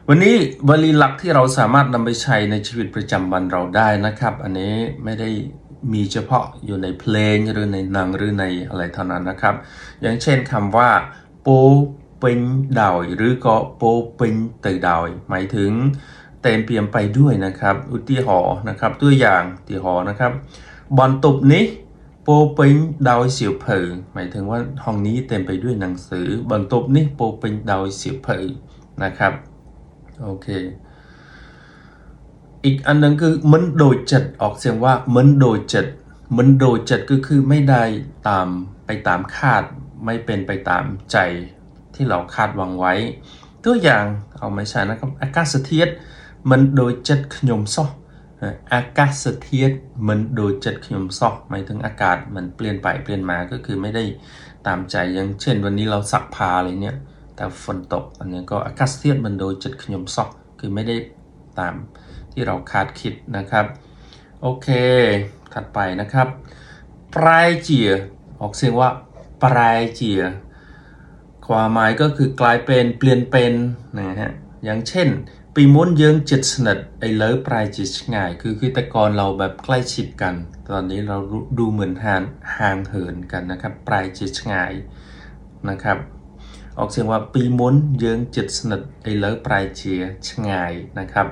วันนี้วลีหลักที่เราสามารถนำไปใช้ในชีวิตประจำวันเราได้นะครับอันนี้ไม่ได้มีเฉพาะอยู่ในเพลงหรือในหนังหรือในอะไรเท่านั้นนะครับอย่างเช่นคำว่าโปเป็นดาวหรือก็โปเป็นเตยดาวหมายถึงเต็มเปี่ยมไปด้วยนะครับอุทิหอนะครับตัวอย่างที่หอนะครับบอลตุบนี้โปเป็นดาวเสียวเผยหมายถึงว่าห้องนี้เต็มไปด้วยหนังสือบอลตุบนี้โปเป็นดาวเสียวเผยนะครับโอเคอีกอันนึงคือมันโดยจัดออกเสียงว่ามันโดยจัดมันโดยจัดก็คือไม่ได้ตามไปตามคาดไม่เป็นไปตามใจที่เราคาดหวังไว้ตัวอย่างเอาไม่ใช่นะครับอากาศเทียดมันโดยจัดขยมซออากาศเทียดมันโดยจัดขยมซอหมายถึงอากาศมันเปลี่ยนไปเปลี่ยนมาก็คือไม่ได้ตามใจอย่างเช่นวันนี้เราซักผ้าอะไรเนี่ยแต่ฝนตกอันนี้ก็อากาศเทียดมันโดยจัดขยมซอคือไม่ได้ตามที่เราคาดคิดนะครับโอเคถัดไปนะครับปลายเจียออกเสียงว่าปลายเจียความหมายก็คือกลายเป็นเปลี่ยนเป็นนะฮะอย่างเช่นปีมุ้นเยิงจิตสนิทไอ้เลิฟปลายจิตง่ายคือแต่ก่อนเราแบบใกล้ชิดกันตอนนี้เราดูเหมือนห่างเหินกันนะครับปลายจิตง่ายนะครับออกเสียงว่าปีมุ้นเยิงจิตสนิทไอ้เลิฟปลายเจียง่ายนะครับ